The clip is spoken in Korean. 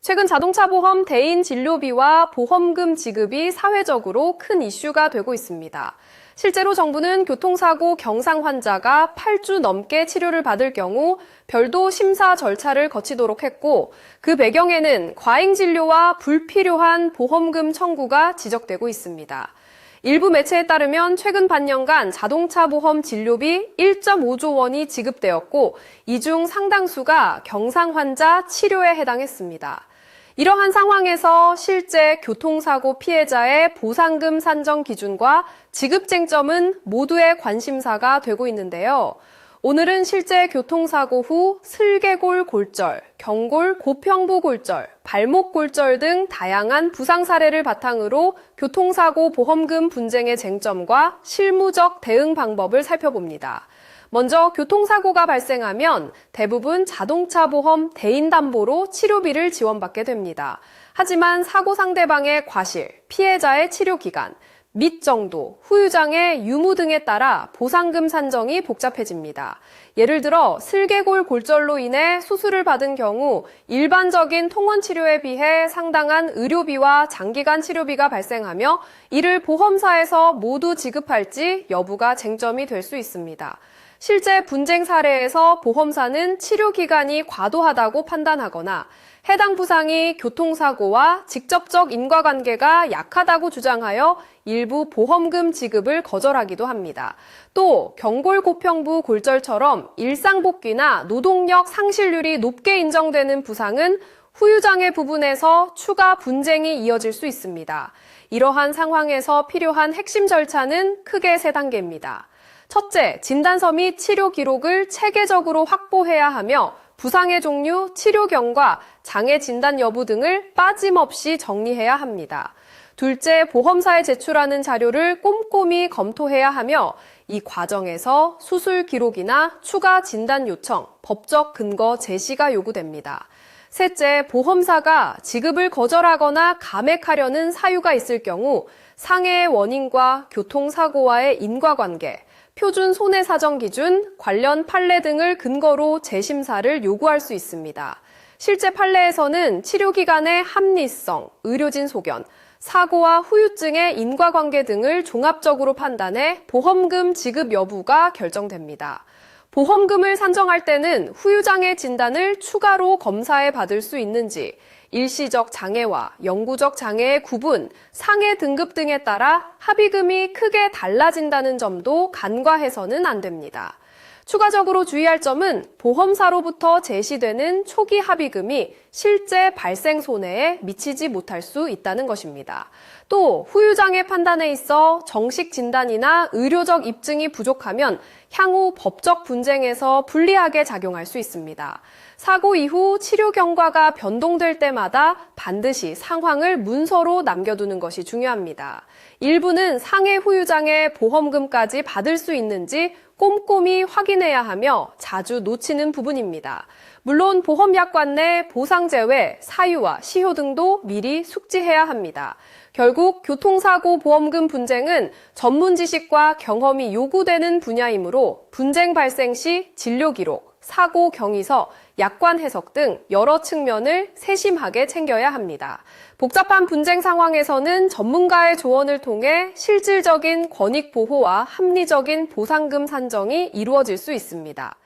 최근 자동차 보험 대인 진료비와 보험금 지급이 사회적으로 큰 이슈가 되고 있습니다. 실제로 정부는 교통사고 경상 환자가 8주 넘게 치료를 받을 경우 별도 심사 절차를 거치도록 했고, 그 배경에는 과잉 진료와 불필요한 보험금 청구가 지적되고 있습니다. 일부 매체에 따르면 최근 반년간 자동차 보험 진료비 1.5조 원이 지급되었고, 이 중 상당수가 경상 환자 치료에 해당했습니다. 이러한 상황에서 실제 교통사고 피해자의 보상금 산정 기준과 지급 쟁점은 모두의 관심사가 되고 있는데요. 오늘은 실제 교통사고 후 슬개골 골절, 경골 고평부 골절, 발목 골절 등 다양한 부상 사례를 바탕으로 교통사고 보험금 분쟁의 쟁점과 실무적 대응 방법을 살펴봅니다. 먼저 교통사고가 발생하면 대부분 자동차 보험 대인담보로 치료비를 지원받게 됩니다. 하지만 사고 상대방의 과실, 피해자의 치료 기간, 및 정도, 후유장의 유무 등에 따라 보상금 산정이 복잡해집니다. 예를 들어 슬개골 골절로 인해 수술을 받은 경우 일반적인 통원 치료에 비해 상당한 의료비와 장기간 치료비가 발생하며 이를 보험사에서 모두 지급할지 여부가 쟁점이 될 수 있습니다. 실제 분쟁 사례에서 보험사는 치료 기간이 과도하다고 판단하거나 해당 부상이 교통사고와 직접적 인과관계가 약하다고 주장하여 일부 보험금 지급을 거절하기도 합니다. 또 경골고평부 골절처럼 일상복귀나 노동력 상실률이 높게 인정되는 부상은 후유장애 부분에서 추가 분쟁이 이어질 수 있습니다. 이러한 상황에서 필요한 핵심 절차는 크게 세 단계입니다. 첫째, 진단서 및 치료 기록을 체계적으로 확보해야 하며 부상의 종류, 치료경과 장애 진단 여부 등을 빠짐없이 정리해야 합니다. 둘째, 보험사에 제출하는 자료를 꼼꼼히 검토해야 하며 이 과정에서 수술 기록이나 추가 진단 요청, 법적 근거 제시가 요구됩니다. 셋째, 보험사가 지급을 거절하거나 감액하려는 사유가 있을 경우 상해의 원인과 교통사고와의 인과관계, 표준 손해사정 기준, 관련 판례 등을 근거로 재심사를 요구할 수 있습니다. 실제 판례에서는 치료기간의 합리성, 의료진 소견, 사고와 후유증의 인과관계 등을 종합적으로 판단해 보험금 지급 여부가 결정됩니다. 보험금을 산정할 때는 후유장애 진단을 추가로 검사해 받을 수 있는지, 일시적 장애와 영구적 장애의 구분, 상해 등급 등에 따라 합의금이 크게 달라진다는 점도 간과해서는 안 됩니다. 추가적으로 주의할 점은 보험사로부터 제시되는 초기 합의금이 실제 발생 손해에 미치지 못할 수 있다는 것입니다. 또 후유장애 판단에 있어 정식 진단이나 의료적 입증이 부족하면 향후 법적 분쟁에서 불리하게 작용할 수 있습니다. 사고 이후 치료 경과가 변동될 때마다 반드시 상황을 문서로 남겨두는 것이 중요합니다. 일부는 상해 후유장애 보험금까지 받을 수 있는지 꼼꼼히 확인해야 하며 자주 놓치는 부분입니다. 물론 보험약관 내 보상제외, 사유와 시효 등도 미리 숙지해야 합니다. 결국 교통사고 보험금 분쟁은 전문 지식과 경험이 요구되는 분야이므로 분쟁 발생 시 진료기록, 사고 경위서, 약관 해석 등 여러 측면을 세심하게 챙겨야 합니다. 복잡한 분쟁 상황에서는 전문가의 조언을 통해 실질적인 권익 보호와 합리적인 보상금 산정이 이루어질 수 있습니다.